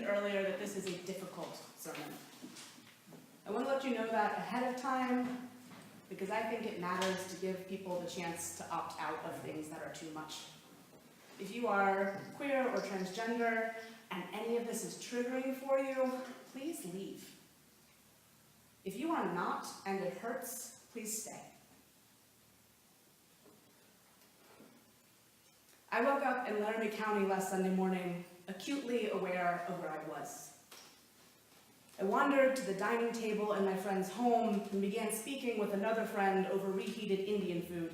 mentioned earlier that this is a difficult sermon. I want to let you know that ahead of time because I think it matters to give people the chance to opt out of things that are too much. If you are queer or transgender and any of this is triggering for you, please leave. If you are not and it hurts, please stay. I woke up in Laramie County last Sunday morning, acutely aware of where I was. I wandered to the dining table in my friend's home and began speaking with another friend over reheated Indian food.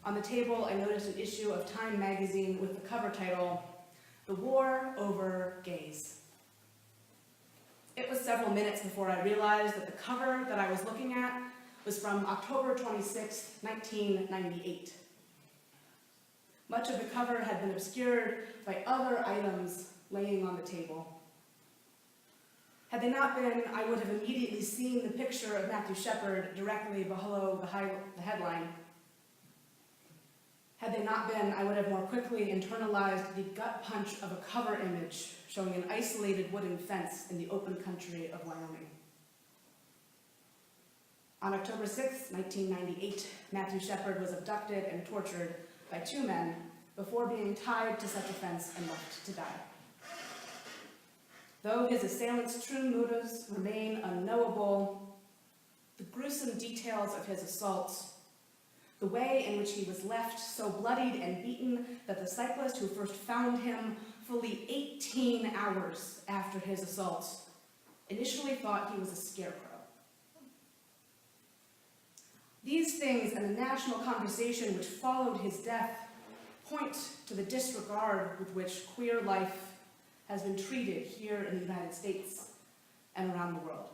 On the table, I noticed an issue of Time magazine with the cover title, "The War Over Gays." It was several minutes before I realized that the cover that I was looking at was from October 26, 1998. Much of the cover had been obscured by other items laying on the table. Had they not been, I would have immediately seen the picture of Matthew Shepard directly below the headline. Had they not been, I would have more quickly internalized the gut punch of a cover image showing an isolated wooden fence in the open country of Wyoming. On October 6, 1998, Matthew Shepard was abducted and tortured by two men before being tied to such a fence and left to die. Though his assailants' true motives remain unknowable, the gruesome details of his assault, the way in which he was left so bloodied and beaten that the cyclist who first found him fully 18 hours after his assault initially thought he was a scarecrow. These things and the national conversation which followed his death point to the disregard with which queer life has been treated here in the United States and around the world.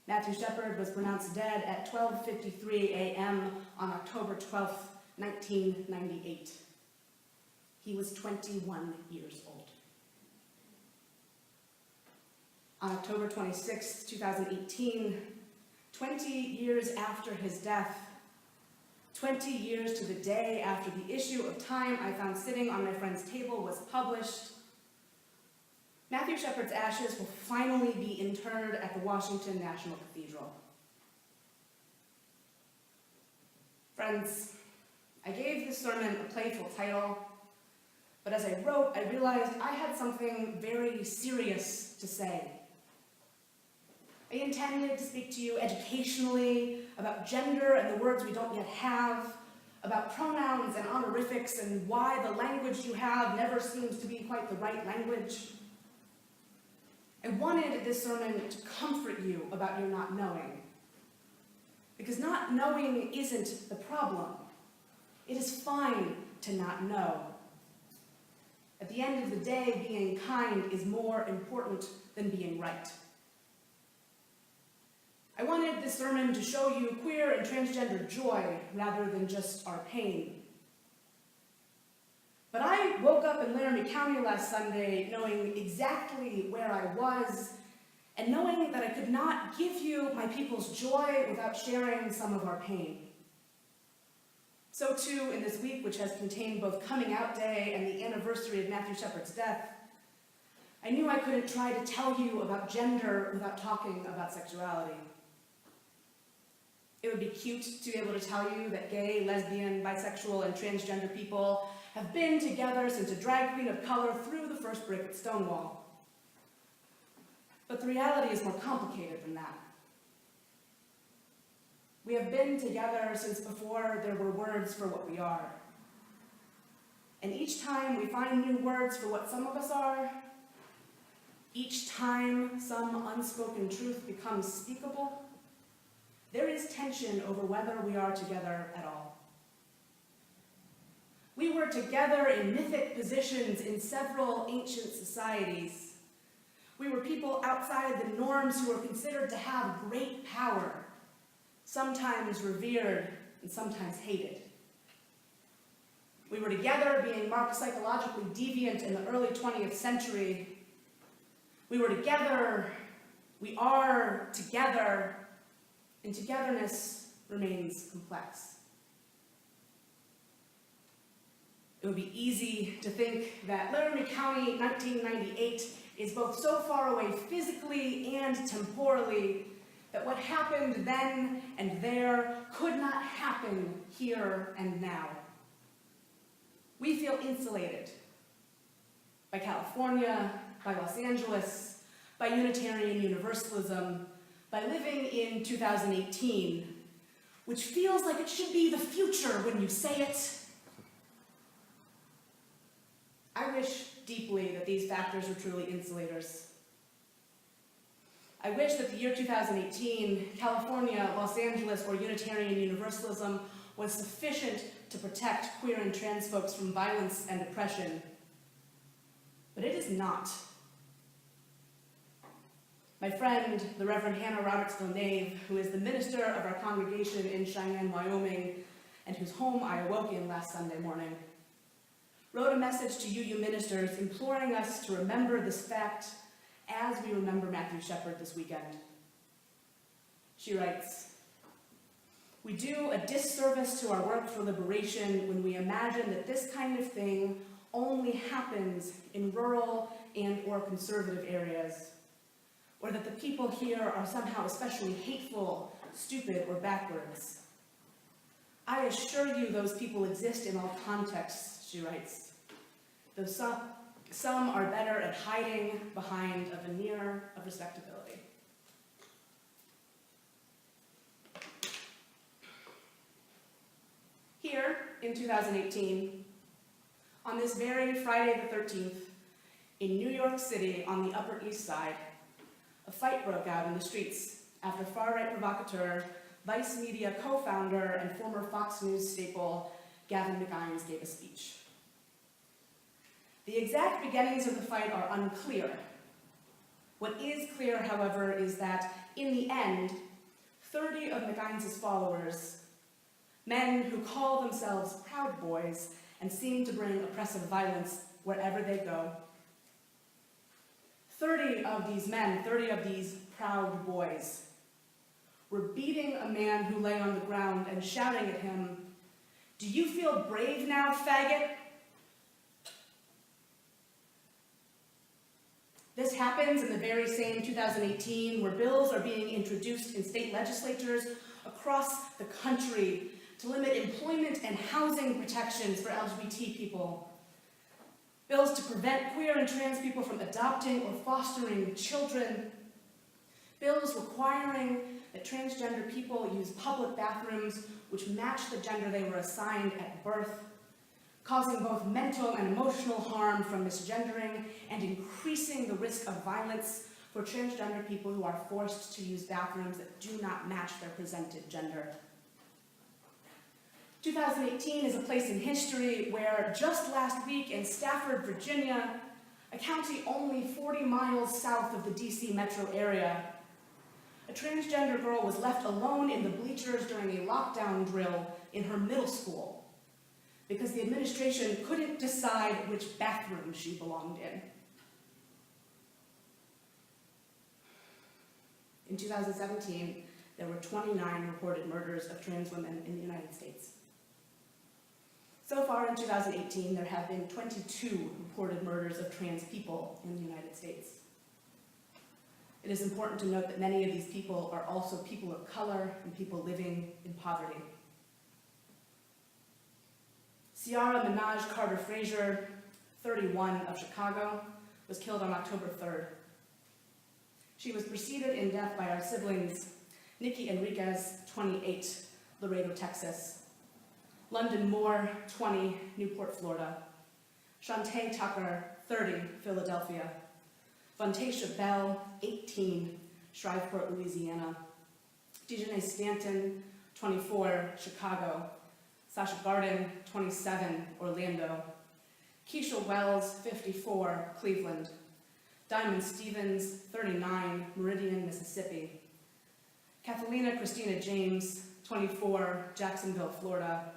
Matthew Shepard was pronounced dead at 12:53 a.m. on October 12, 1998. He was 21 years old. On October 26, 2018, 20 years after his death, 20 years to the day after the issue of Time I found sitting on my friend's table was published, Matthew Shepard's ashes will finally be interred at the Washington National Cathedral. Friends, I gave this sermon a playful title, but as I wrote, I realized I had something very serious to say. I intended to speak to you educationally about gender and the words we don't yet have, about pronouns and honorifics and why the language you have never seems to be quite the right language. I wanted this sermon to comfort you about your not knowing. Because not knowing isn't the problem. It is fine to not know. At the end of the day, being kind is more important than being right. I wanted this sermon to show you queer and transgender joy rather than just our pain. But I woke up in Laramie County last Sunday knowing exactly where I was and knowing that I could not give you my people's joy without sharing some of our pain. So too, in this week, which has contained both Coming Out Day and the anniversary of Matthew Shepard's death, I knew I couldn't try to tell you about gender without talking about sexuality. It would be cute to be able to tell you that gay, lesbian, bisexual, and transgender people have been together since a drag queen of color threw the first brick at Stonewall. But the reality is more complicated than that. We have been together since before there were words for what we are. And each time we find new words for what some of us are, each time some unspoken truth becomes speakable, there is tension over whether we are together at all. We were together in mythic positions in several ancient societies. We were people outside the norms who were considered to have great power, sometimes revered and sometimes hated. We were together being marked psychologically deviant in the early 20th century. We were together, we are together, and togetherness remains complex. It would be easy to think that Laramie County 1998 is both so far away physically and temporally that what happened then and there could not happen here and now. We feel insulated by California, by Los Angeles, by Unitarian Universalism, by living in 2018, which feels like it should be the future when you say it. I wish deeply that these factors were truly insulators. I wish that the year 2018, California, Los Angeles, or Unitarian Universalism was sufficient to protect queer and trans folks from violence and oppression. But it is not. My friend, the Reverend Hannah Roberts-Villeneuve, who is the minister of our congregation in Cheyenne, Wyoming, and whose home I awoke in last Sunday morning, wrote a message to UU ministers imploring us to remember this fact as we remember Matthew Shepard this weekend. She writes, "We do a disservice to our work for liberation when we imagine that this kind of thing only happens in rural and/or conservative areas, or that the people here are somehow especially hateful, stupid, or backwards. I assure you those people exist in all contexts," she writes, "though some are better at hiding behind a veneer of respectability." Here, in 2018, on this very Friday the 13th, in New York City on the Upper East Side, a fight broke out in the streets after far-right provocateur, Vice Media co-founder, and former Fox News staple Gavin McInnes gave a speech. The exact beginnings of the fight are unclear. What is clear, however, is that, in the end, 30 of McInnes' followers, men who call themselves Proud Boys and seem to bring oppressive violence wherever they go, 30 of these men, 30 of these Proud Boys, were beating a man who lay on the ground and shouting at him, "Do you feel brave now, faggot?" This happens in the very same 2018 where bills are being introduced in state legislatures across the country to limit employment and housing protections for LGBT people. Bills to prevent queer and trans people from adopting or fostering children. Bills requiring that transgender people use public bathrooms which match the gender they were assigned at birth, causing both mental and emotional harm from misgendering and increasing the risk of violence for transgender people who are forced to use bathrooms that do not match their presented gender. 2018 is a place in history where just last week in Stafford, Virginia, a county only 40 miles south of the DC metro area, a transgender girl was left alone in the bleachers during a lockdown drill in her middle school because the administration couldn't decide which bathroom she belonged in. In 2017, there were 29 reported murders of trans women in the United States. So far in 2018, there have been 22 reported murders of trans people in the United States. It is important to note that many of these people are also people of color and people living in poverty. Ciara Minaj Carter-Frazier, 31, of Chicago, was killed on October 3rd. She was preceded in death by our siblings, Nikki Enriquez, 28, Laredo, Texas, London Moore, 20, Newport, Florida, Shantae Tucker, 30, Philadelphia, Vontasia Bell, 18, Shreveport, Louisiana, Dejanay Stanton, 24, Chicago, Sasha Garden, 27, Orlando, Keisha Wells, 54, Cleveland, Diamond Stevens, 39, Meridian, Mississippi, Catalina Christina James, 24, Jacksonville, Florida,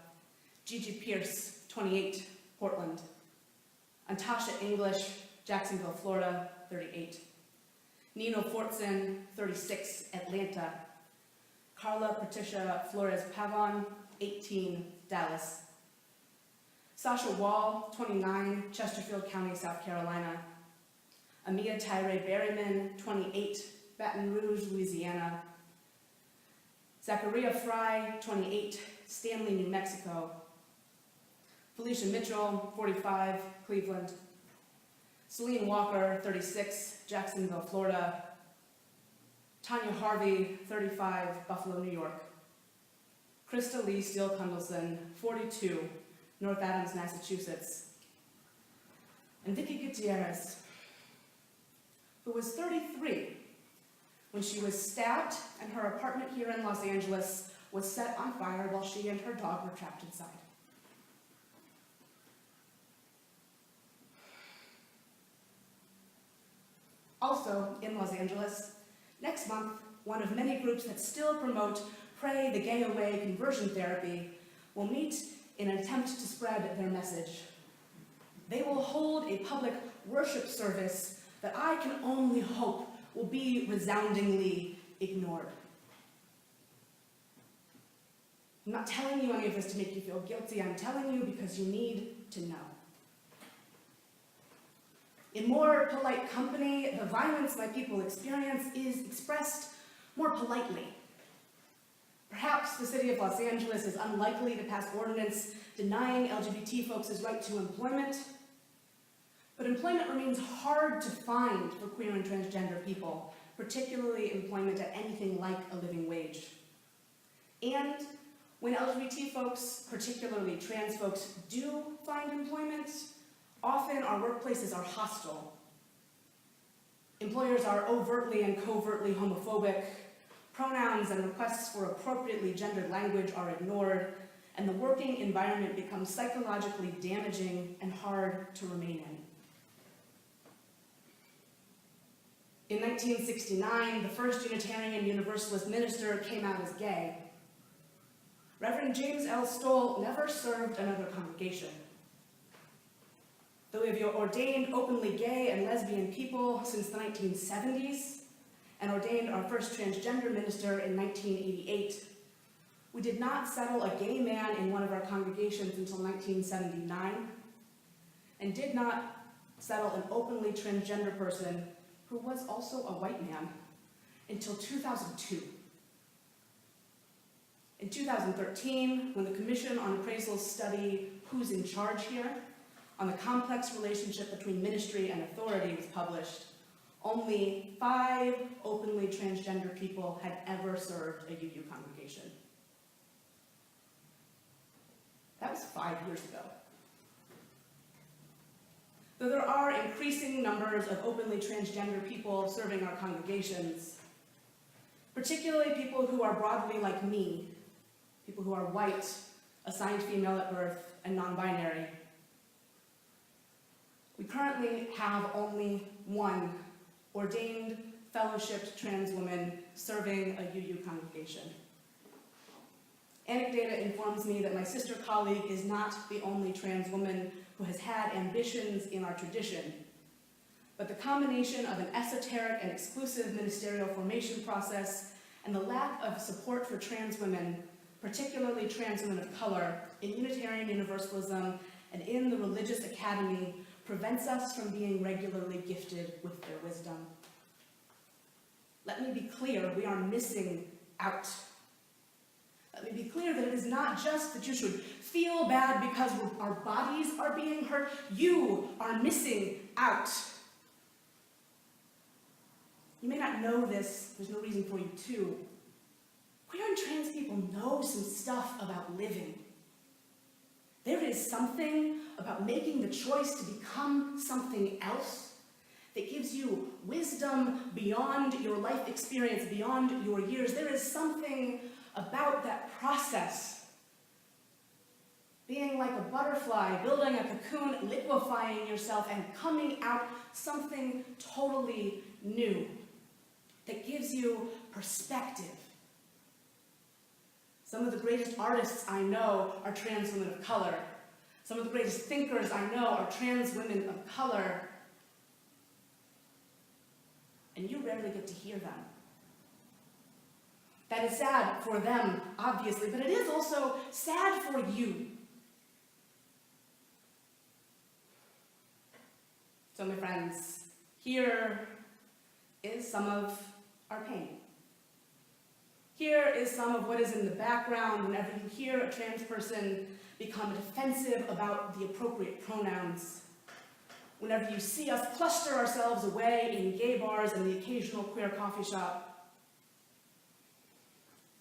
Gigi Pierce, 28, Portland, Antasha English, Jacksonville, Florida, 38, Nino Fortson, 36, Atlanta, Carla Patricia Flores Pavon, 18, Dallas, Sasha Wall, 29, Chesterfield County, South Carolina. Amia Tyree Berryman, 28, Baton Rouge, Louisiana. Zachariah Fry, 28, Stanley, New Mexico. Felicia Mitchell, 45, Cleveland. Celine Walker, 36, Jacksonville, Florida. Tanya Harvey, 35, Buffalo, New York. Krista Lee Steele Cundleson, 42, North Adams, Massachusetts. And Vicky Gutierrez, who was 33 when she was stabbed and her apartment here in Los Angeles was set on fire while she and her dog were trapped inside. Also in Los Angeles, next month, one of many groups that still promote Pray the Gay Away conversion therapy will meet in an attempt to spread their message. They will hold a public worship service that I can only hope will be resoundingly ignored. I'm not telling you any of this to make you feel guilty. I'm telling you because you need to know. In more polite company, the violence my people experience is expressed more politely. Perhaps the city of Los Angeles is unlikely to pass ordinance denying LGBT folks' right to employment, but employment remains hard to find for queer and transgender people, particularly employment at anything like a living wage. And when LGBT folks, particularly trans folks, do find employment, often our workplaces are hostile. Employers are overtly and covertly homophobic, pronouns and requests for appropriately gendered language are ignored, and the working environment becomes psychologically damaging and hard to remain in. In 1969, the first Unitarian Universalist minister came out as gay. Reverend James L. Stoll never served another congregation. Though we have ordained openly gay and lesbian people since the 1970s, and ordained our first transgender minister in 1988, we did not settle a gay man in one of our congregations until 1979, and did not settle an openly transgender person who was also a white man until 2002. In 2013, when the Commission on Appraisal's study Who's in Charge Here? On the complex relationship between ministry and authority was published, only 5 openly transgender people had ever served a UU congregation. That was 5 years ago. Though there are increasing numbers of openly transgender people serving our congregations, particularly people who are broadly like me, people who are white, assigned female at birth, and non-binary, we currently have only one ordained, fellowshipped trans woman serving a UU congregation. Anecdata informs me that my sister colleague is not the only trans woman who has had ambitions in our tradition, but the combination of an esoteric and exclusive ministerial formation process and the lack of support for trans women, particularly trans women of color, in Unitarian Universalism and in the religious academy prevents us from being regularly gifted with their wisdom. Let me be clear, we are missing out. Let me be clear that it is not just that you should feel bad because our bodies are being hurt. You are missing out. You may not know this, there's no reason for you to. Queer and trans people know some stuff about living. There is something about making the choice to become something else that gives you wisdom beyond your life experience, beyond your years. There is something about that process. Being like a butterfly, building a cocoon, liquefying yourself, and coming out something totally new that gives you perspective. Some of the greatest artists I know are trans women of color. Some of the greatest thinkers I know are trans women of color. And you rarely get to hear them. That is sad for them, obviously, but it is also sad for you. So my friends, here is some of our pain. Here is some of what is in the background whenever you hear a trans person become defensive about the appropriate pronouns. Whenever you see us cluster ourselves away in gay bars and the occasional queer coffee shop.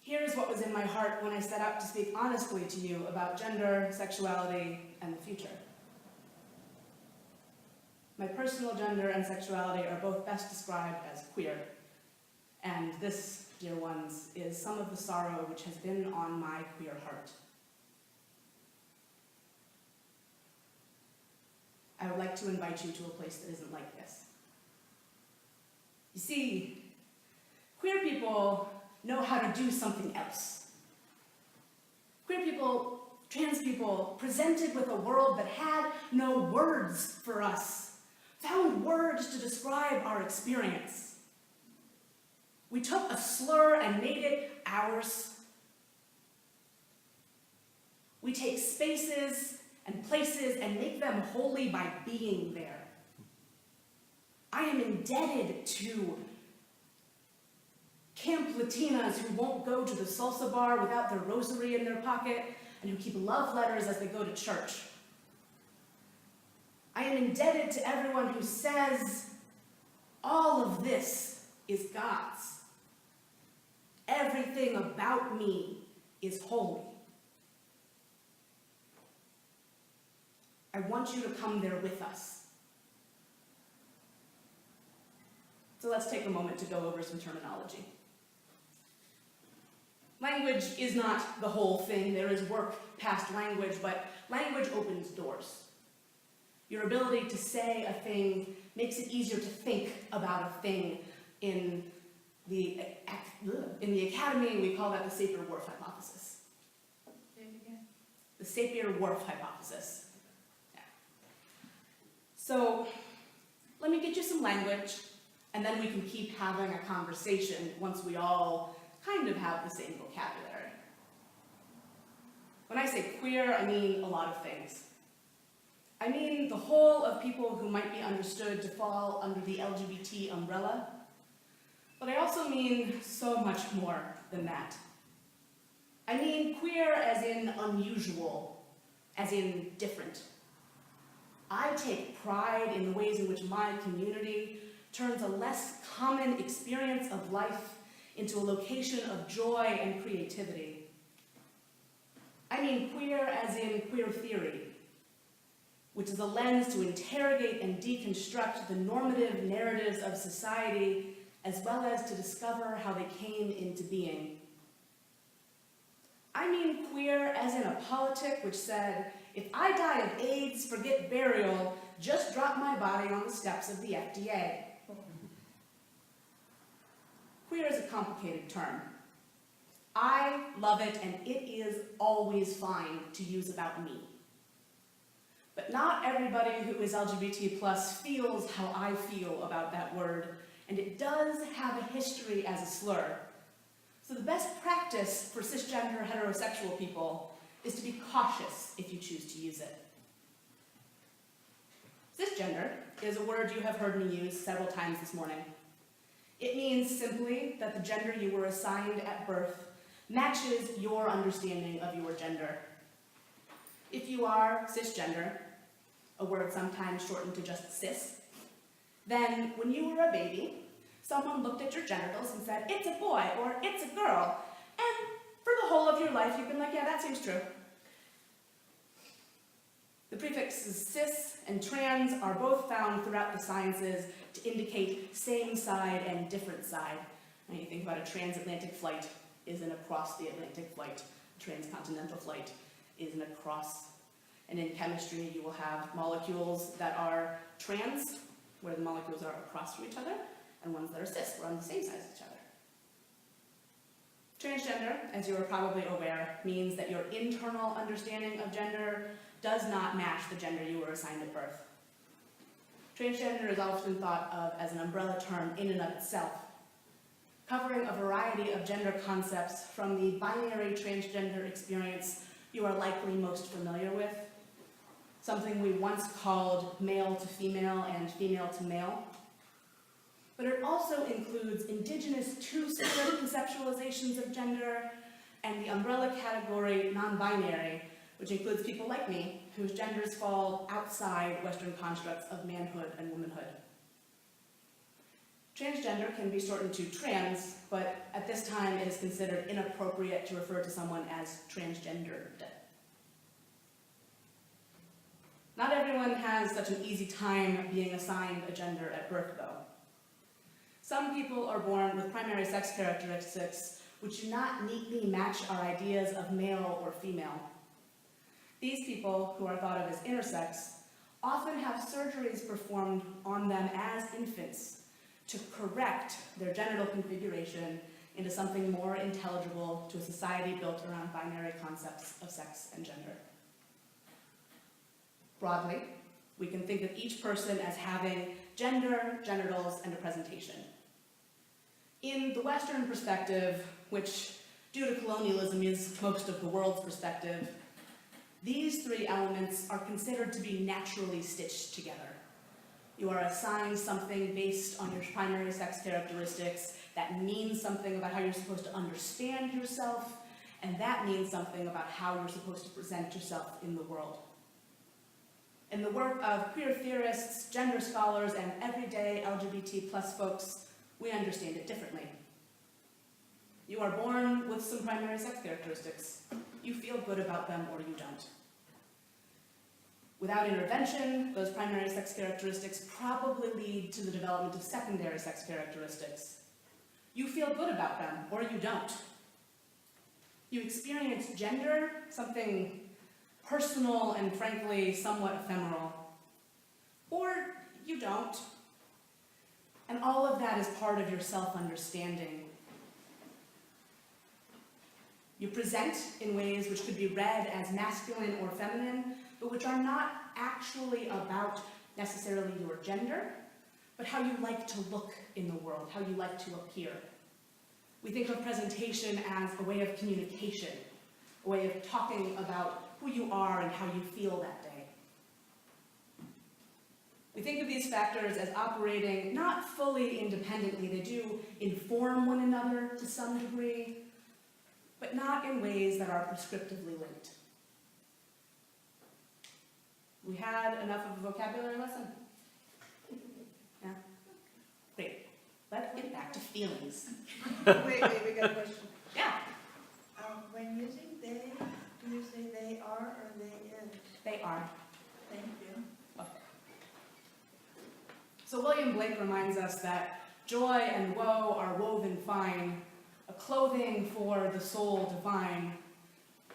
Here's what was in my heart when I set out to speak honestly to you about gender, sexuality, and the future. My personal gender and sexuality are both best described as queer, and this, dear ones, is some of the sorrow which has been on my queer heart. I would like to invite you to a place that isn't like this. You see, queer people know how to do something else. Queer people, trans people, presented with a world that had no words for us, found words to describe our experience. We took a slur and made it ours. We take spaces and places and make them holy by being there. I am indebted to Camp Latinas who won't go to the salsa bar without their rosary in their pocket and who keep love letters as they go to church. I am indebted to everyone who says, all of this is God's. Everything about me is holy. I want you to come there with us. So let's take a moment to go over some terminology. Language is not the whole thing. There is work past language, but language opens doors. Your ability to say a thing makes it easier to think about a thing. In the academy, we call that the Sapir-Whorf hypothesis. Say it again. The Sapir-Whorf hypothesis. Yeah. So let me get you some language, and then we can keep having a conversation once we all kind of have the same vocabulary. When I say queer, I mean a lot of things. I mean the whole of people who might be understood to fall under the LGBT umbrella, but I also mean so much more than that. I mean queer as in unusual, as in different. I take pride in the ways in which my community turns a less common experience of life into a location of joy and creativity. I mean queer as in queer theory, which is a lens to interrogate and deconstruct the normative narratives of society, as well as to discover how they came into being. I mean queer as in a politic which said, if I die of AIDS, forget burial, just drop my body on the steps of the FDA. Queer is a complicated term. I love it, and it is always fine to use about me. But not everybody who is LGBT+ feels how I feel about that word, and it does have a history as a slur. So the best practice for cisgender heterosexual people is to be cautious if you choose to use it. Cisgender is a word you have heard me use several times this morning. It means simply that the gender you were assigned at birth matches your understanding of your gender. If you are cisgender, a word sometimes shortened to just cis, then when you were a baby, someone looked at your genitals and said, it's a boy or it's a girl, and for the whole of your life you've been like, yeah, that seems true. The prefixes cis and trans are both found throughout the sciences to indicate same side and different side. When you think about a transatlantic flight is an across the Atlantic flight, a transcontinental flight is an across. And in chemistry, you will have molecules that are trans, where the molecules are across from each other, and ones that are cis, where on the same side as each other. Transgender, as you are probably aware, means that your internal understanding of gender does not match the gender you were assigned at birth. Transgender is often thought of as an umbrella term in and of itself, covering a variety of gender concepts from the binary transgender experience you are likely most familiar with, something we once called male to female and female to male. But it also includes indigenous two-spirit conceptualizations of gender and the umbrella category non-binary, which includes people like me, whose genders fall outside Western constructs of manhood and womanhood. Transgender can be shortened to trans, but at this time it is considered inappropriate to refer to someone as transgendered. Not everyone has such an easy time being assigned a gender at birth, though. Some people are born with primary sex characteristics which do not neatly match our ideas of male or female. These people, who are thought of as intersex, often have surgeries performed on them as infants to correct their genital configuration into something more intelligible to a society built around binary concepts of sex and gender. Broadly, we can think of each person as having gender, genitals, and a presentation. In the Western perspective, which due to colonialism is most of the world's perspective, these three elements are considered to be naturally stitched together. You are assigned something based on your primary sex characteristics that means something about how you're supposed to understand yourself, and that means something about how you're supposed to present yourself in the world. In the work of queer theorists, gender scholars, and everyday LGBT+ folks, we understand it differently. You are born with some primary sex characteristics. You feel good about them or you don't. Without intervention, those primary sex characteristics probably lead to the development of secondary sex characteristics. You feel good about them or you don't. You experience gender, something personal and frankly somewhat ephemeral, or you don't. And all of that is part of your self-understanding. You present in ways which could be read as masculine or feminine, but which are not actually about necessarily your gender, but how you like to look in the world, how you like to appear. We think of presentation as a way of communication, a way of talking about who you are and how you feel that day. We think of these factors as operating not fully independently. They do inform one another to some degree, but not in ways that are prescriptively linked. We had enough of a vocabulary lesson? Yeah? Great. Let's get back to feelings. Wait, we got a question. Yeah. When using they, do you say they are or they is? They are. Thank you. Okay. So William Blake reminds us that joy and woe are woven fine, a clothing for the soul divine,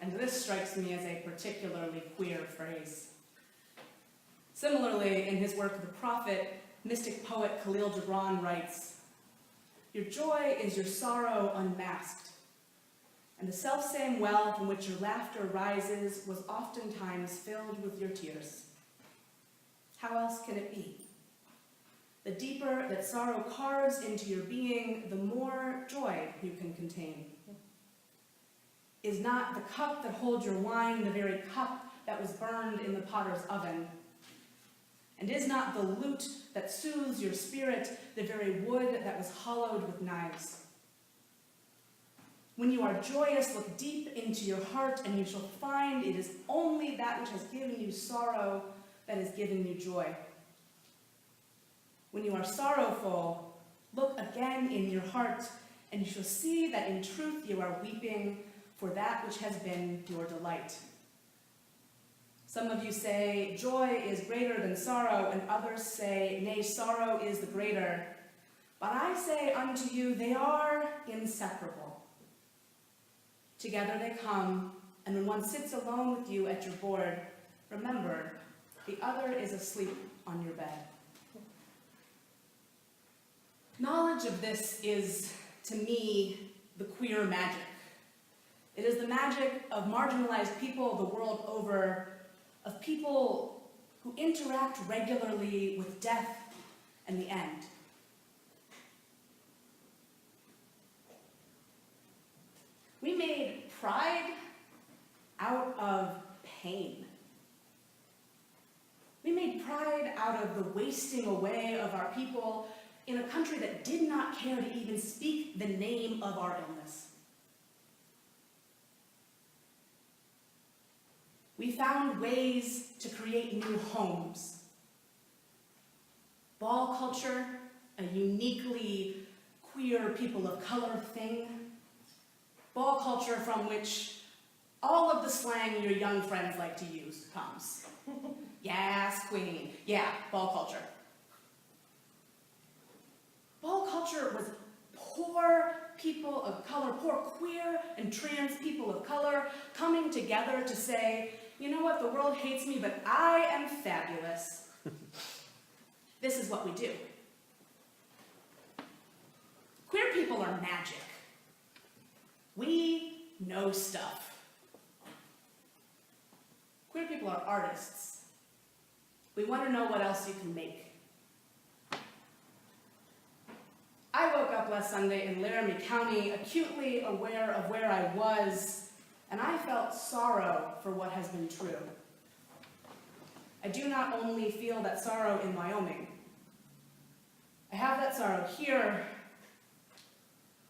and this strikes me as a particularly queer phrase. Similarly, in his work The Prophet, mystic poet Khalil Gibran writes, "Your joy is your sorrow unmasked, and the selfsame well from which your laughter rises was oftentimes filled with your tears. How else can it be? The deeper that sorrow carves into your being, the more joy you can contain. Is not the cup that holds your wine the very cup that was burned in the potter's oven? And is not the lute that soothes your spirit the very wood that was hollowed with knives? When you are joyous, look deep into your heart, and you shall find it is only that which has given you sorrow that has given you joy. When you are sorrowful, look again in your heart, and you shall see that in truth you are weeping for that which has been your delight." Some of you say, "Joy is greater than sorrow," and others say, "Nay, sorrow is the greater." But I say unto you, they are inseparable. Together they come, and when one sits alone with you at your board, remember, the other is asleep on your bed. Knowledge of this is, to me, the queer magic. It is the magic of marginalized people the world over, of people who interact regularly with death and the end. We made pride out of pain. of the wasting away of our people in a country that did not care to even speak the name of our illness. We found ways to create new homes. Ball culture, a uniquely queer people of color thing. Ball culture from which all of the slang your young friends like to use comes. Yes, queen. Yeah, ball culture. Ball culture was poor people of color, poor queer and trans people of color coming together to say, you know what, the world hates me, but I am fabulous. This is what we do. Queer people are magic. We know stuff. Queer people are artists. We want to know what else you can make. I woke up last Sunday in Laramie County, acutely aware of where I was, and I felt sorrow for what has been true. I do not only feel that sorrow in Wyoming. I have that sorrow here.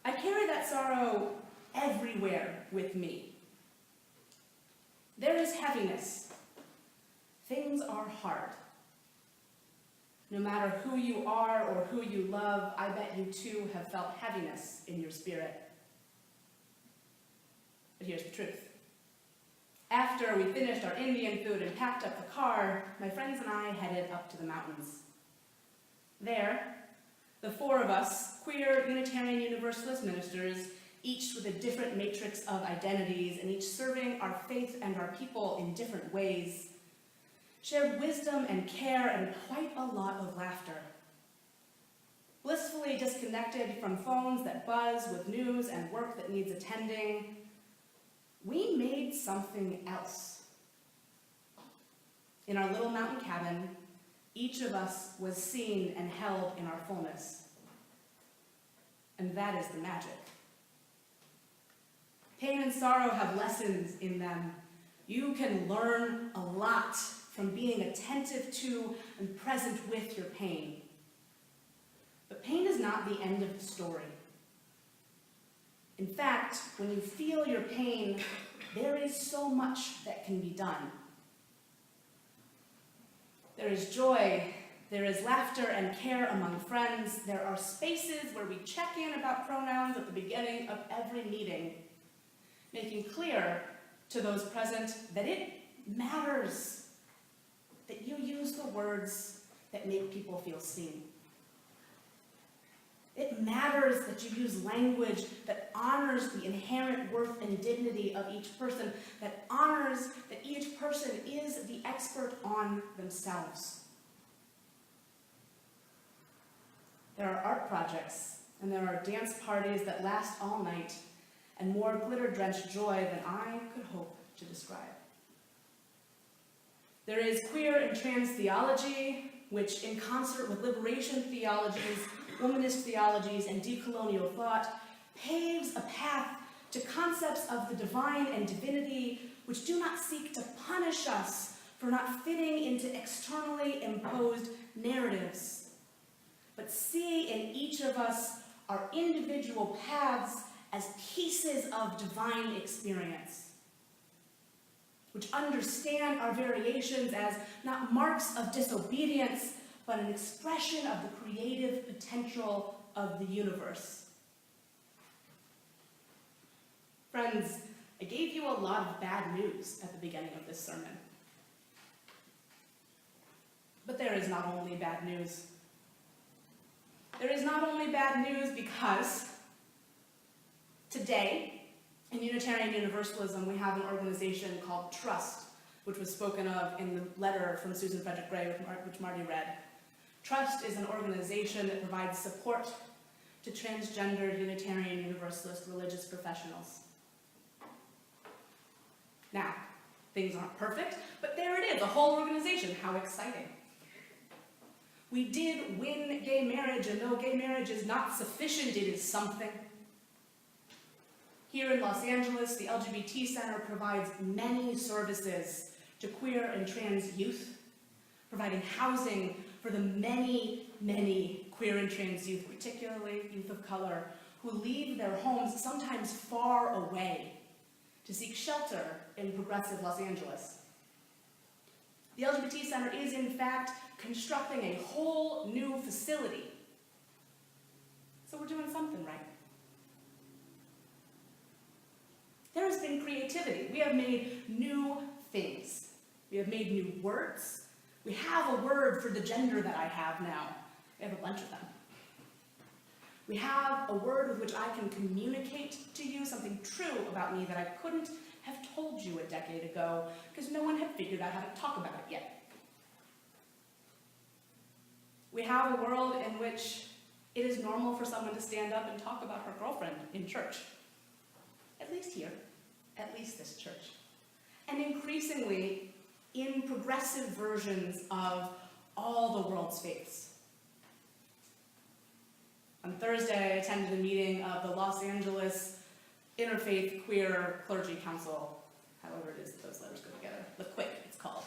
I carry that sorrow everywhere with me. There is heaviness. Things are hard. No matter who you are or who you love, I bet you too have felt heaviness in your spirit. But here's the truth. After we finished our Indian food and packed up the car, my friends and I headed up to the mountains. There, the four of us, queer Unitarian Universalist ministers, each with a different matrix of identities and each serving our faith and our people in different ways, shared wisdom and care and quite a lot of laughter. Blissfully disconnected from phones that buzz with news and work that needs attending, we made something else. In our little mountain cabin, each of us was seen and held in our fullness. And that is the magic. Pain and sorrow have lessons in them. You can learn a lot from being attentive to and present with your pain. But pain is not the end of the story. In fact, when you feel your pain, there is so much that can be done. There is joy, there is laughter and care among friends. There are spaces where we check in about pronouns at the beginning of every meeting, making clear to those present that it matters that you use the words that make people feel seen. It matters that you use language that honors the inherent worth and dignity of each person, that honors that each person is the expert on themselves. There are art projects, and there are dance parties that last all night, and more glitter-drenched joy than I could hope to describe. There is queer and trans theology, which in concert with liberation theologies, womanist theologies, and decolonial thought, paves a path to concepts of the divine and divinity which do not seek to punish us for not fitting into externally imposed narratives, but see in each of us our individual paths as pieces of divine experience, which understand our variations as not marks of disobedience, but an expression of the creative potential of the universe. Friends, I gave you a lot of bad news at the beginning of this sermon. But there is not only bad news. There is not only bad news because today, in Unitarian Universalism, we have an organization called Trust, which was spoken of in the letter from Susan Frederick Gray, which Marty read. Trust is an organization that provides support to transgendered Unitarian Universalist religious professionals. Now, things aren't perfect, but there it is, a whole organization. How exciting. We did win gay marriage, and though gay marriage is not sufficient, it is something. Here in Los Angeles, the LGBT Center provides many services to queer and trans youth, providing housing for the many, many queer and trans youth, particularly youth of color, who leave their homes sometimes far away to seek shelter in progressive Los Angeles. The LGBT Center is, in fact, constructing a whole new facility. So we're doing something right. There has been creativity. We have made new things. We have made new words. We have a word for the gender that I have now. We have a bunch of them. We have a word with which I can communicate to you something true about me that I couldn't have told you a decade ago because no one had figured out how to talk about it yet. We have a world in which it is normal for someone to stand up and talk about her girlfriend in church. At least here, at least this church. And increasingly, in progressive versions of all the world's faiths. On Thursday, I attended a meeting of the Los Angeles Interfaith Queer Clergy Council, however it is that those letters go together. LaQuick, it's called.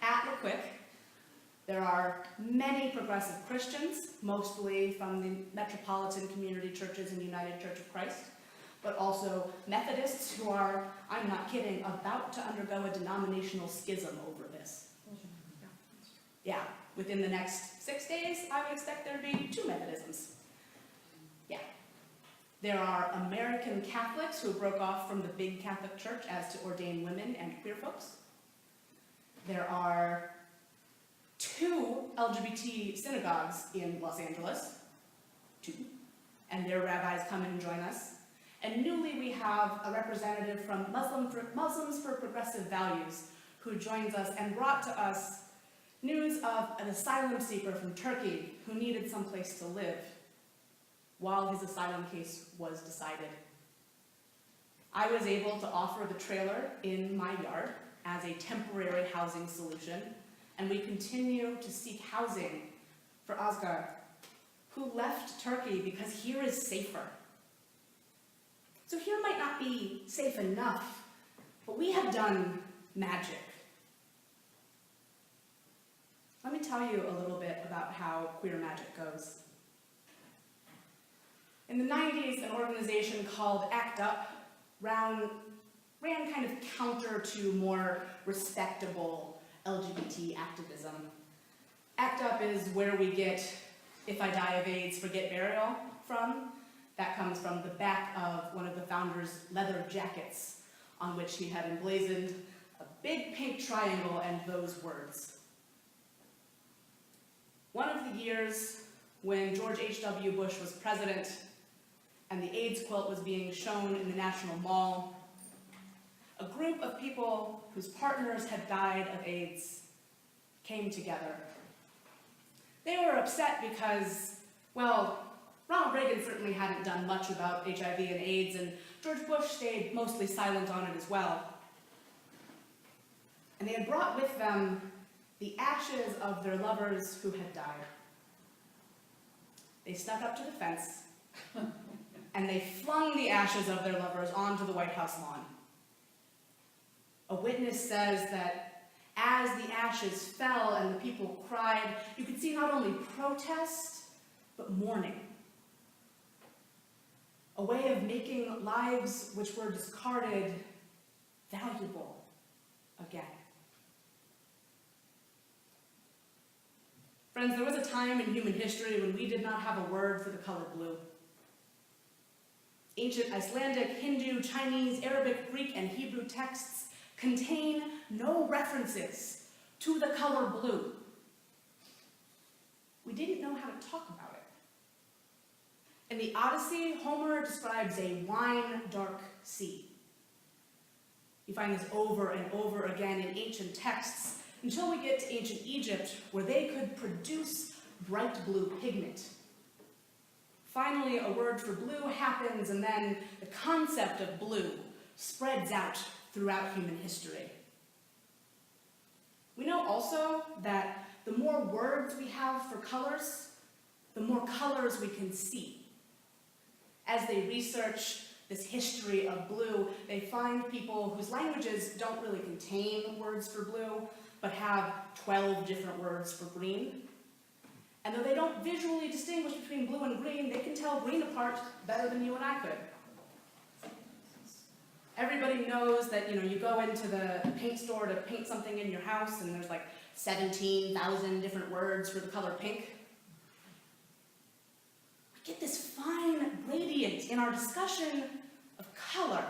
At LaQuick, there are many progressive Christians, mostly from the metropolitan community churches and United Church of Christ, but also Methodists who are, I'm not kidding, about to undergo a denominational schism over this. Yeah, within the next 6 days, I would expect there to be 2 Methodisms. Yeah. There are American Catholics who broke off from the big Catholic Church as to ordain women and queer folks. There are 2 LGBT synagogues in Los Angeles, 2, and their rabbis come and join us. And newly we have a representative from Muslims for Progressive Values who joins us and brought to us news of an asylum seeker from Turkey who needed someplace to live while his asylum case was decided. I was able to offer the trailer in my yard as a temporary housing solution, and we continue to seek housing for Oscar, who left Turkey because here is safer. So here might not be safe enough, but we have done magic. Let me tell you a little bit about how queer magic goes. In the 90s, an organization called ACT UP ran kind of counter to more respectable LGBT activism. ACT UP is where we get "If I die of AIDS, forget burial" from. That comes from the back of one of the founders' leather jackets, on which he had emblazoned a big pink triangle and those words. One of the years when George H.W. Bush was president and the AIDS quilt was being shown in the National Mall, a group of people whose partners had died of AIDS came together. They were upset because, well, Ronald Reagan certainly hadn't done much about HIV and AIDS, and George Bush stayed mostly silent on it as well. And they had brought with them the ashes of their lovers who had died. They snuck up to the fence, and they flung the ashes of their lovers onto the White House lawn. A witness says that as the ashes fell and the people cried, you could see not only protest, but mourning. A way of making lives which were discarded valuable again. Friends, there was a time in human history when we did not have a word for the color blue. Ancient Icelandic, Hindu, Chinese, Arabic, Greek, and Hebrew texts contain no references to the color blue. We didn't know how to talk about it. In the Odyssey, Homer describes a wine-dark sea. You find this over and over again in ancient texts until we get to ancient Egypt, where they could produce bright blue pigment. Finally, a word for blue happens, and then the concept of blue spreads out throughout human history. We know also that the more words we have for colors, the more colors we can see. As they research this history of blue, they find people whose languages don't really contain words for blue, but have 12 different words for green. And though they don't visually distinguish between blue and green, they can tell green apart better than you and I could. Everybody knows that, you go into the paint store to paint something in your house and there's like 17,000 different words for the color pink. We get this fine gradient in our discussion of color.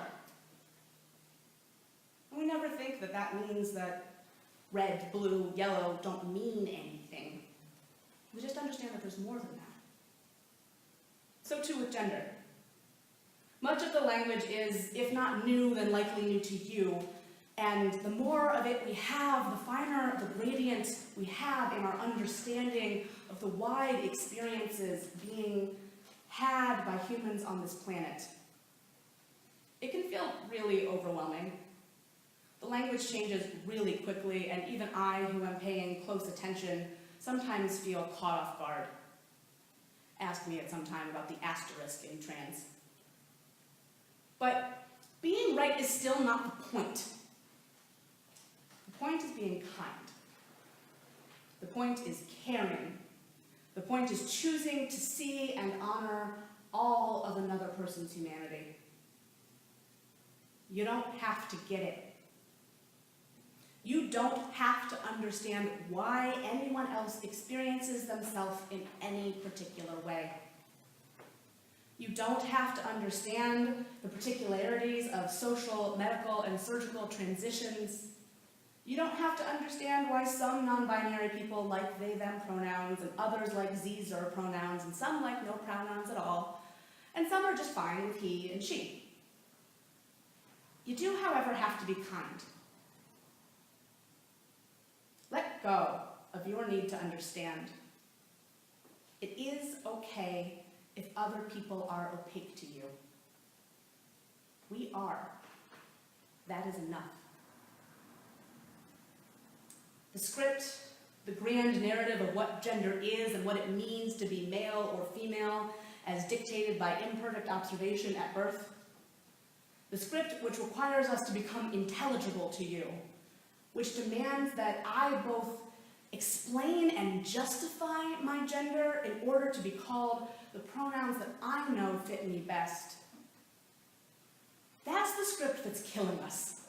And we never think that that means that red, blue, yellow don't mean anything. We just understand that there's more than that. So too with gender. Much of the language is, if not new, then likely new to you. And the more of it we have, the finer the gradient we have in our understanding of the wide experiences being had by humans on this planet. It can feel really overwhelming. The language changes really quickly, and even I, who am paying close attention, sometimes feel caught off guard. Ask me at some time about the asterisk in trans. But being right is still not the point. The point is being kind. The point is caring. The point is choosing to see and honor all of another person's humanity. You don't have to get it. You don't have to understand why anyone else experiences themselves in any particular way. You don't have to understand the particularities of social, medical, and surgical transitions. You don't have to understand why some non-binary people like they, them pronouns, and others like ze, zer pronouns, and some like no pronouns at all, and some are just fine with he and she. You do, however, have to be kind. Let go of your need to understand. It is okay if other people are opaque to you. We are. That is enough. The script, the grand narrative of what gender is and what it means to be male or female as dictated by imperfect observation at birth. The script which requires us to become intelligible to you, which demands that I both explain and justify my gender in order to be called the pronouns that I know fit me best. That's the script that's killing us.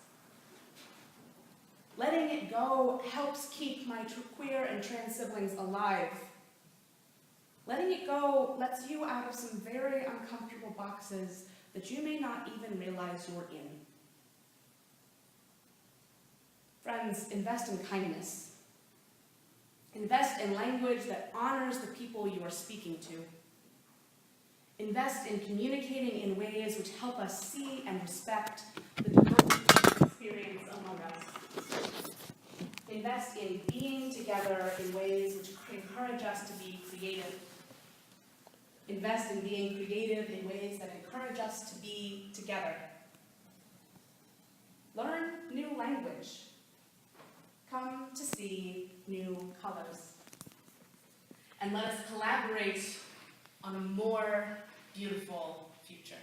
Letting it go helps keep my queer and trans siblings alive. Letting it go lets you out of some very uncomfortable boxes that you may not even realize you're in. Friends, invest in kindness. Invest in language that honors the people you are speaking to. Invest in communicating in ways which help us see and respect the diversity of experience among us. Invest in being together in ways which encourage us to be creative. Invest in being creative in ways that encourage us to be together. Learn new language. Come to see new colors. And let us collaborate on a more beautiful future.